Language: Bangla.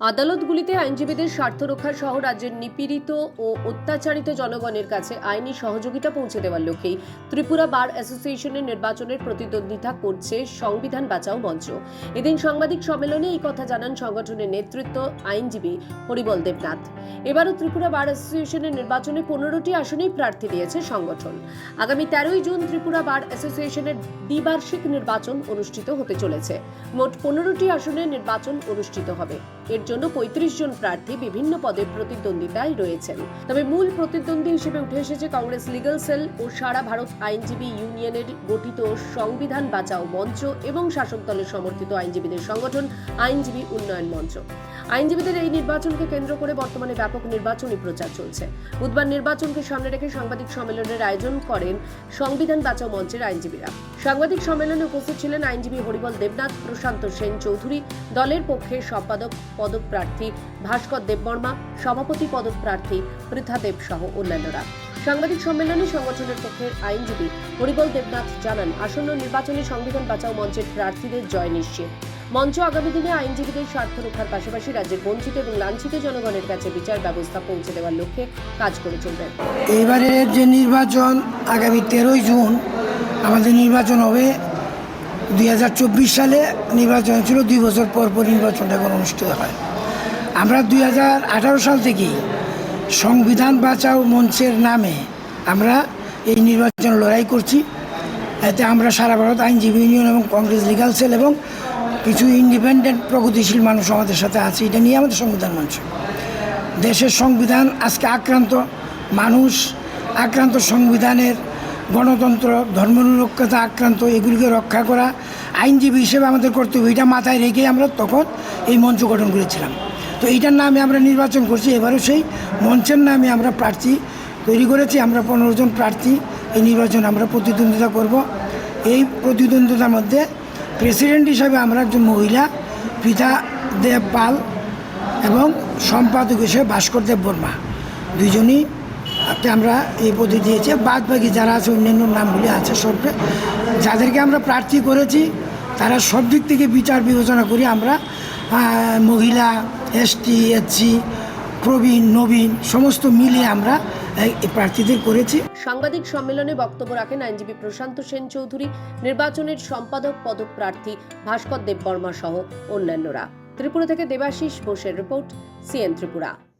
আদালতগুলিতে আইনজীবীদের স্বার্থ রক্ষা সহ রাজ্যের নিপীড়িত ও অত্যাচারিত জনগণের কাছে আইনি সহযোগিতা পৌঁছে দেওয়ার লক্ষ্যেই ত্রিপুরা বার অ্যাসোসিয়েশনের নির্বাচনের প্রতিদ্বন্দ্বিতা করছে সংবিধান বাঁচাও মঞ্চ। এদিন সাংবাদিক সম্মেলনে এই কথা জানান সংগঠনের নেতৃত্ব আইনজীবী হরিবল দেবনাথ। এবারও ত্রিপুরা বার অ্যাসোসিয়েশনের নির্বাচনে 15টি আসনেই প্রার্থী দিয়েছে সংগঠন। আগামী 13ই জুন ত্রিপুরা বার অ্যাসোসিয়েশনের দ্বিবার্ষিক নির্বাচন অনুষ্ঠিত হতে চলেছে। মোট 15টি আসনে নির্বাচন অনুষ্ঠিত হবে। এর জন্য 35 জন প্রার্থী বিভিন্ন পদে প্রতিদ্বন্দ্বিতায় রয়েছেন। তবে মূল প্রতিদ্বন্দ্বী হিসেবে উঠে এসেছে কংগ্রেস লিগ্যাল সেল ও সারা ভারত আইনজীবী ইউনিয়নের গঠিত সংবিধান বাঁচাও মঞ্চ এবং শাসক দলের সমর্থিত আইনজীবীদের সংগঠন আইনজীবী উন্নয়ন মঞ্চ। আইনজীবীদের এই নির্বাচনকে কেন্দ্র করে বর্তমানে ব্যাপক নির্বাচনী প্রচার চলছে। বুধবার নির্বাচনকে সামনে রেখে সাংবাদিক সম্মেলনের আয়োজন করেন সংবিধান বাঁচাও মঞ্চের আইনজীবীরা। সাংবাদিক সম্মেলনে উপস্থিত ছিলেন আইনজীবী হরিবল দেবনাথ, প্রশান্ত সেন চৌধুরী, দলের পক্ষে সম্পাদক পদপ্রার্থী ভাস্কর দেববর্মা, সভাপতি পদপ্রার্থী পৃথা দেব সহ অন্যান্যরা। সাংবাদিক সম্মেলনে সংগঠনের পক্ষের আইনজীবী হরিবল দেবনাথ জানান, আসন্ন নির্বাচনে সংবিধান বাঁচাও মঞ্চের প্রার্থীদের জয় নিশ্চিত। মঞ্চ আগামী দিনে আইনজীবীদের স্বার্থ রক্ষার পাশাপাশি রাজ্যের বঞ্চিত এবং লাঞ্ছিত জনগণের কাছে বিচার ব্যবস্থা পৌঁছে দেওয়ার লক্ষ্যে কাজ করে চলবে। এবারের যে নির্বাচন আগামী 13ই জুন আমাদের নির্বাচন হবে। 2024 সালে নির্বাচন ছিল, 2 বছর পর পর নির্বাচনটা এখন অনুষ্ঠিত হয়। আমরা 2018 সাল থেকেই সংবিধান বাঁচাও মঞ্চের নামে আমরা এই নির্বাচন লড়াই করছি। এতে আমরা সারা ভারত আইনজীবী ইউনিয়ন এবং কংগ্রেস লিগ্যাল সেল এবং কিছু ইন্ডিপেন্ডেন্ট প্রগতিশীল মানুষ আমাদের সাথে আছে। এটা নিয়ে আমাদের সংবিধান মঞ্চ। দেশের সংবিধান আজকে আক্রান্ত, মানুষ আক্রান্ত, সংবিধানের গণতন্ত্র, ধর্মনিরপেক্ষতা আক্রান্ত, এগুলিকে রক্ষা করা আইনজীবী হিসেবে আমাদের কর্তব্য। এটা মাথায় রেখে আমরা তখন এই মঞ্চ গঠন করেছিলাম। তো এইটার নামে আমরা নির্বাচন করছি। এবারও সেই মঞ্চের নামে আমরা প্রার্থী তৈরি করেছি। আমরা 15 জন প্রার্থী এই নির্বাচনে আমরা প্রতিদ্বন্দ্বিতা করব। এই প্রতিদ্বন্দ্বিতার মধ্যে প্রেসিডেন্ট হিসাবে আমরা একজন মহিলা পৃথা দেব পাল এবং সম্পাদক হিসেবে ভাস্কর দেব বর্মা, দুইজনই আমরা এই পদে দিয়েছি। বাদ বাকি যারা আছে অন্যান্য নামগুলি আছে সবকে, যাদেরকে আমরা প্রার্থী করেছি তারা সব দিক থেকে বিচার বিবেচনা করি আমরা মহিলা, এসটি, এসসি, প্রবীণ, নবীন সমস্ত মিলিয়ে আমরা এই প্রার্থীদের করেছি। সাংবাদিক সম্মেলনে বক্তব্য রাখেন আইনজীবী প্রশান্ত সেন চৌধুরী, নির্বাচনের সম্পাদক পদপ্রার্থী ভাস্কর দেববর্মা সহ অন্যান্যরা। ত্রিপুরা থেকে দেবাশিস বোসের রিপোর্ট, সিএন ত্রিপুরা।